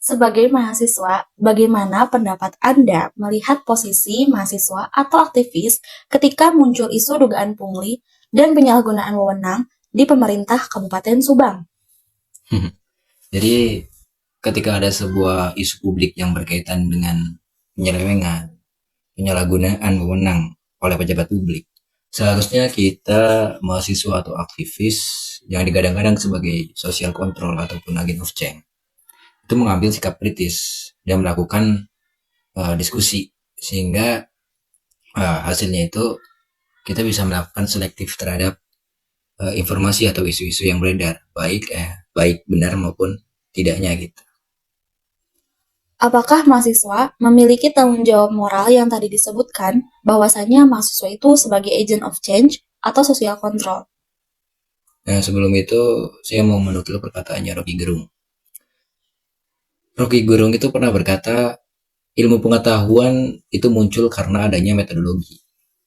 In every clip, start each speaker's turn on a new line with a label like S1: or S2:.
S1: Sebagai mahasiswa, bagaimana pendapat Anda melihat posisi mahasiswa atau aktivis ketika muncul isu dugaan pungli dan penyalahgunaan wewenang di pemerintah Kabupaten Subang?
S2: Jadi ketika ada sebuah isu publik yang berkaitan dengan penyelewengan, penyalahgunaan wewenang oleh pejabat publik, seharusnya kita mahasiswa atau aktivis yang digadang-gadang sebagai social control ataupun agent of change itu mengambil sikap kritis dan melakukan diskusi sehingga hasilnya itu kita bisa melakukan selektif terhadap informasi atau isu-isu yang beredar, baik benar maupun tidaknya gitu.
S1: Apakah mahasiswa memiliki tanggung jawab moral yang tadi disebutkan bahwasanya mahasiswa itu sebagai agent of change atau social control?
S2: Nah, sebelum itu saya mau menukil perkataannya Rocky Gerung. Rocky Gerung itu pernah berkata, ilmu pengetahuan itu muncul karena adanya metodologi.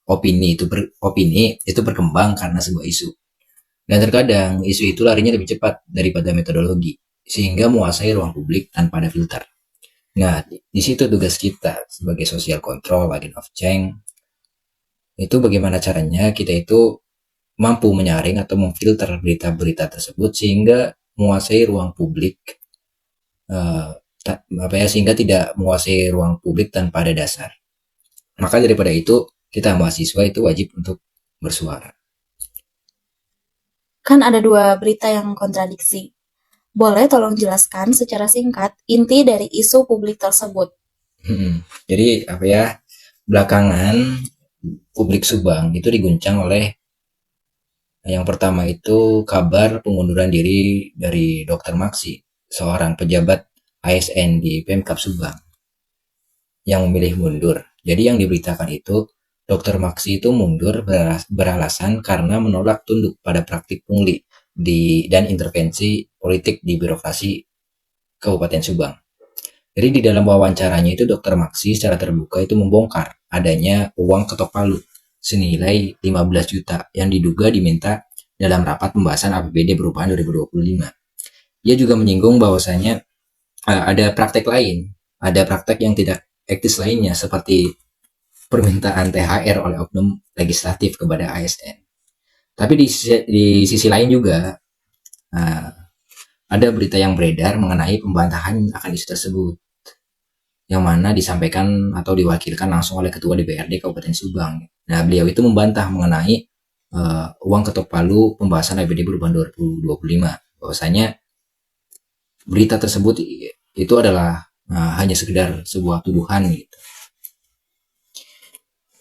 S2: Opini itu berkembang karena sebuah isu. Dan terkadang isu itu larinya lebih cepat daripada metodologi, sehingga menguasai ruang publik tanpa ada filter. Nah, di situ tugas kita sebagai social control, agent of change, itu bagaimana caranya kita itu mampu menyaring atau memfilter berita-berita tersebut sehingga menguasai ruang publik, sehingga tidak menguasai ruang publik tanpa ada dasar. Maka daripada itu kita mahasiswa itu wajib untuk bersuara.
S1: Kan ada dua berita yang kontradiksi. Boleh tolong jelaskan secara singkat inti dari isu publik tersebut?
S2: Jadi belakangan publik Subang itu diguncang oleh yang pertama itu kabar pengunduran diri dari Dr. Maksi, seorang pejabat ASN di Pemkab Subang yang memilih mundur. Jadi yang diberitakan itu Dr. Maksi itu mundur beralasan karena menolak tunduk pada praktik pungli dan intervensi politik di birokrasi Kabupaten Subang. Jadi di dalam wawancaranya itu Dr. Maksi secara terbuka itu membongkar adanya uang ketok palu senilai 15 juta yang diduga diminta dalam rapat pembahasan APBD perubahan 2025. Dia juga menyinggung bahwasanya ada praktek lain, ada praktek yang tidak etis lainnya seperti permintaan THR oleh oknum legislatif kepada ASN. Tapi di sisi lain juga ada berita yang beredar mengenai pembantahan akan isu tersebut, yang mana disampaikan atau diwakilkan langsung oleh Ketua DPRD Kabupaten Subang. Nah, beliau itu membantah mengenai uang ketok palu pembahasan APBD perubahan 2025. Bahwasanya berita tersebut itu adalah hanya sekedar sebuah tuduhan gitu.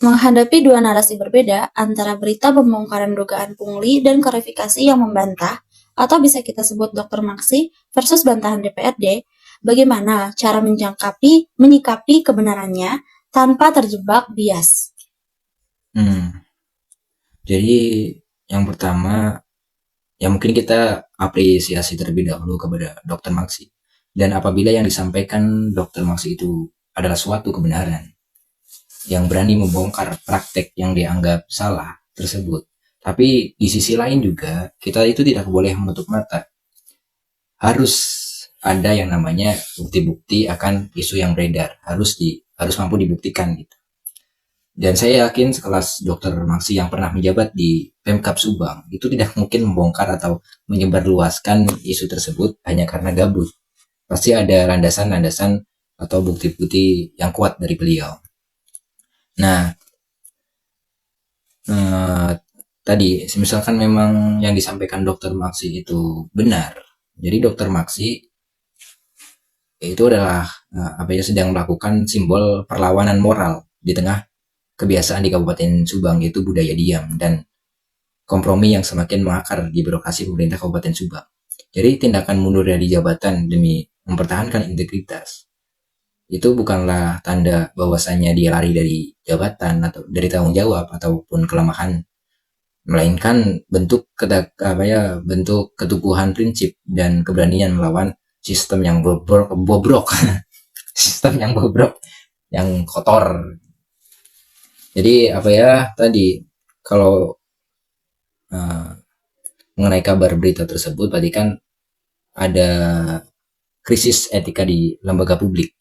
S1: Menghadapi dua narasi berbeda antara berita pembongkaran dugaan pungli dan klarifikasi yang membantah, atau bisa kita sebut Dr. Maksi versus bantahan DPRD, bagaimana cara menyikapi kebenarannya tanpa terjebak bias?
S2: Jadi yang pertama, ya mungkin kita apresiasi terlebih dahulu kepada Dr. Maksi. Dan apabila yang disampaikan Dr. Maksi itu adalah suatu kebenaran, yang berani membongkar praktek yang dianggap salah tersebut. Tapi di sisi lain juga kita itu tidak boleh menutup mata. Harus ada yang namanya bukti-bukti akan isu yang beredar, harus mampu dibuktikan gitu. Dan saya yakin sekelas Dr. Maksi yang pernah menjabat di Pemkab Subang itu tidak mungkin membongkar atau menyebarluaskan isu tersebut hanya karena gabut. Pasti ada landasan-landasan atau bukti-bukti yang kuat dari beliau. Nah, tadi misalkan memang yang disampaikan Dr. Maksi itu benar, jadi Dr. Maksi itu adalah sedang melakukan simbol perlawanan moral di tengah kebiasaan di Kabupaten Subang, yaitu budaya diam dan kompromi yang semakin mengakar di birokrasi pemerintah Kabupaten Subang. Jadi tindakan mundur dari jabatan demi mempertahankan integritas itu bukanlah tanda bahwasannya dia lari dari jabatan atau dari tanggung jawab ataupun kelemahan, melainkan bentuk keteguhan prinsip dan keberanian melawan sistem yang bobrok sistem yang bobrok, yang kotor. Jadi tadi kalau mengenai kabar berita tersebut, tadi kan ada krisis etika di lembaga publik.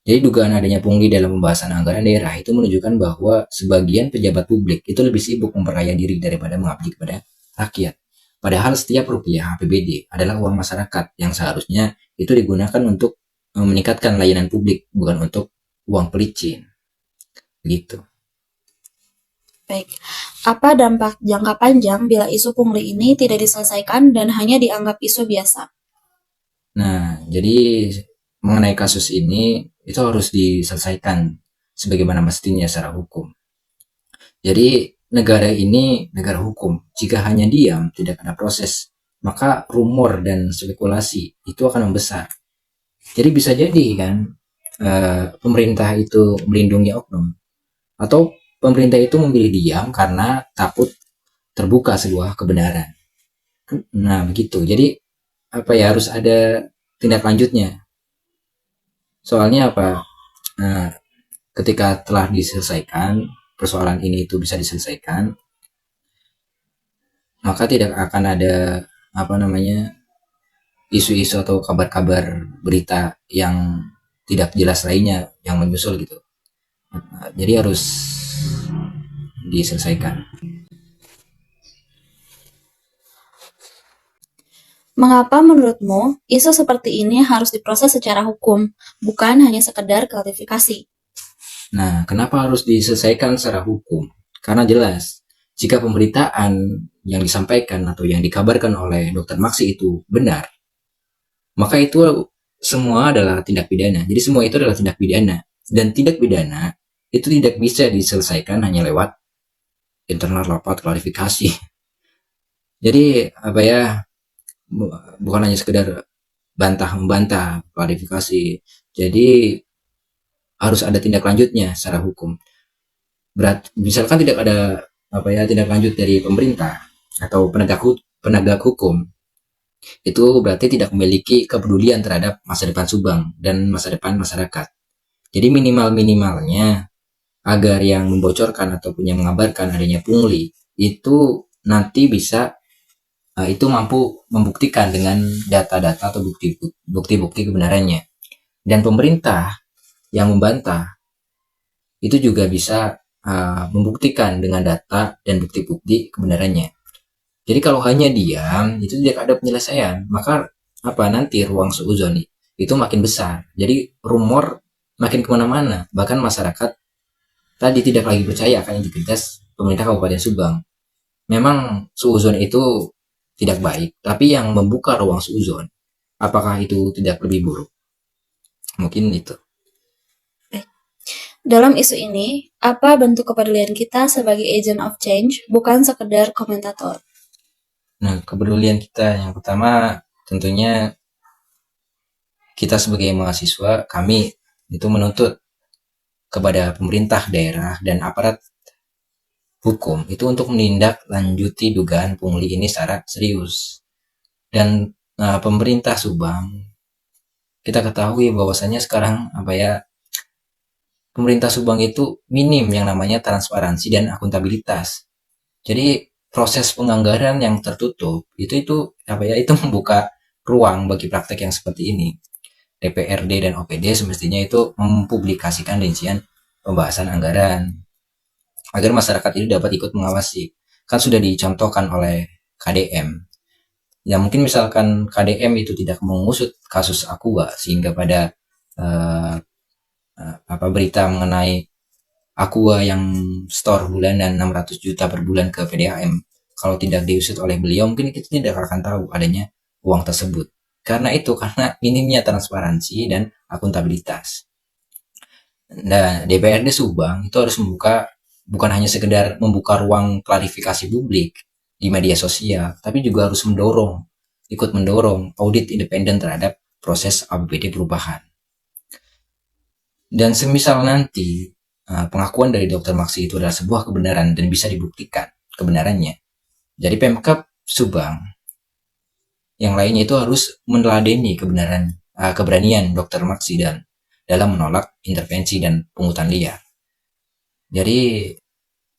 S2: Jadi dugaan adanya pungli dalam pembahasan anggaran daerah itu menunjukkan bahwa sebagian pejabat publik itu lebih sibuk memperkaya diri daripada mengabdi kepada rakyat. Padahal setiap rupiah APBD adalah uang masyarakat yang seharusnya itu digunakan untuk meningkatkan layanan publik, bukan untuk uang pelicin. Begitu.
S1: Baik, apa dampak jangka panjang bila isu pungli ini tidak diselesaikan dan hanya dianggap isu biasa?
S2: Nah, jadi mengenai kasus ini itu harus diselesaikan sebagaimana mestinya secara hukum. Jadi negara ini negara hukum. Jika hanya diam, tidak ada proses, maka rumor dan spekulasi itu akan membesar. Jadi bisa jadi kan pemerintah itu melindungi oknum, atau pemerintah itu memilih diam karena takut terbuka sebuah kebenaran. Nah begitu. Jadi harus ada tindak lanjutnya. Soalnya Nah, ketika telah diselesaikan persoalan ini itu bisa diselesaikan, maka tidak akan ada isu-isu atau kabar-kabar berita yang tidak jelas lainnya yang menyusul gitu. Nah, jadi harus diselesaikan.
S1: Mengapa menurutmu isu seperti ini harus diproses secara hukum, bukan hanya sekedar klarifikasi?
S2: Nah, kenapa harus diselesaikan secara hukum? Karena jelas, jika pemberitaan yang disampaikan atau yang dikabarkan oleh Dr. Maksi itu benar, maka itu semua adalah tindak pidana. Jadi semua itu adalah tindak pidana. Dan tindak pidana itu tidak bisa diselesaikan hanya lewat internal rapat klarifikasi. Jadi bukan hanya sekedar bantah-membantah klarifikasi. Jadi harus ada tindak lanjutnya secara hukum. Misalkan tidak ada tindak lanjut dari pemerintah atau penegak hukum, itu berarti tidak memiliki kepedulian terhadap masa depan Subang dan masa depan masyarakat. Jadi minimalnya agar yang membocorkan ataupun yang mengabarkan adanya pungli itu nanti bisa itu mampu membuktikan dengan data-data atau bukti-bukti kebenarannya. Dan pemerintah yang membantah itu juga bisa membuktikan dengan data dan bukti-bukti kebenarannya. Jadi kalau hanya diam itu tidak ada penyelesaian, maka nanti ruang suudzon itu makin besar. Jadi rumor makin kemana-mana, bahkan masyarakat tadi tidak lagi percaya akan integritas pemerintah Kabupaten Subang. Memang suudzon itu tidak baik, tapi yang membuka ruang suudzon, apakah itu tidak lebih buruk? Mungkin itu.
S1: Dalam isu ini, apa bentuk kepedulian kita sebagai agent of change, bukan sekedar komentator?
S2: Nah, kepedulian kita yang pertama tentunya kita sebagai mahasiswa, kami itu menuntut kepada pemerintah daerah dan aparat hukum itu untuk menindaklanjuti dugaan pungli ini secara serius. Dan pemerintah Subang, kita ketahui bahwasannya sekarang pemerintah Subang itu minim yang namanya transparansi dan akuntabilitas. Jadi proses penganggaran yang tertutup itu membuka ruang bagi praktek yang seperti ini. DPRD dan OPD semestinya itu mempublikasikan rincian pembahasan anggaran agar masyarakat itu dapat ikut mengawasi. Kan sudah dicontohkan oleh KDM. Ya mungkin misalkan KDM itu tidak mengusut kasus Aqua sehingga pada berita mengenai Aqua yang store bulanan 600 juta per bulan ke PDAM, kalau tidak diusut oleh beliau mungkin kita tidak akan tahu adanya uang tersebut. Karena minimnya transparansi dan akuntabilitas. Nah, DPRD Subang itu harus bukan hanya sekedar membuka ruang klarifikasi publik di media sosial, tapi juga harus ikut mendorong audit independen terhadap proses APBD perubahan. Dan semisal nanti pengakuan dari Dr. Maksi itu adalah sebuah kebenaran dan bisa dibuktikan kebenarannya, jadi Pemkab Subang yang lainnya itu harus meneladani keberanian Dr. Maksi dan dalam menolak intervensi dan pungutan liar. Jadi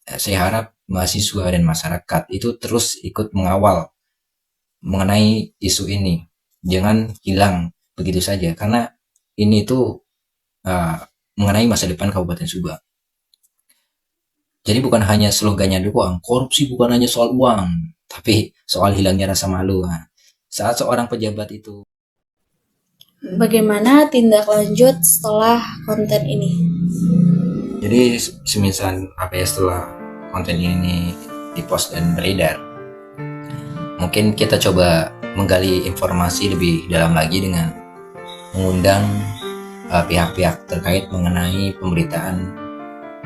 S2: saya harap mahasiswa dan masyarakat itu terus ikut mengawal mengenai isu ini. Jangan hilang begitu saja, karena ini tuh mengenai masa depan Kabupaten Subang. Jadi bukan hanya slogannya doang, korupsi bukan hanya soal uang, tapi soal hilangnya rasa malu. Nah, saat seorang pejabat itu.
S1: Bagaimana tindak lanjut setelah konten ini?
S2: Jadi semisal setelah konten ini dipost dan beredar, mungkin kita coba menggali informasi lebih dalam lagi dengan mengundang pihak-pihak terkait mengenai pemberitaan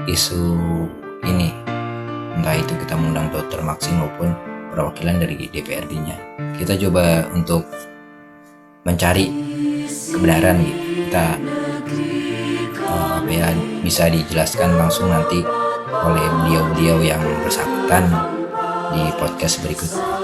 S2: isu ini. Entah itu kita mengundang Dr. Maksi maupun perwakilan dari DPRD-nya. Kita coba untuk mencari kebenaran gitu. Kita bisa dijelaskan langsung nanti oleh beliau-beliau yang bersangkutan di podcast berikutnya.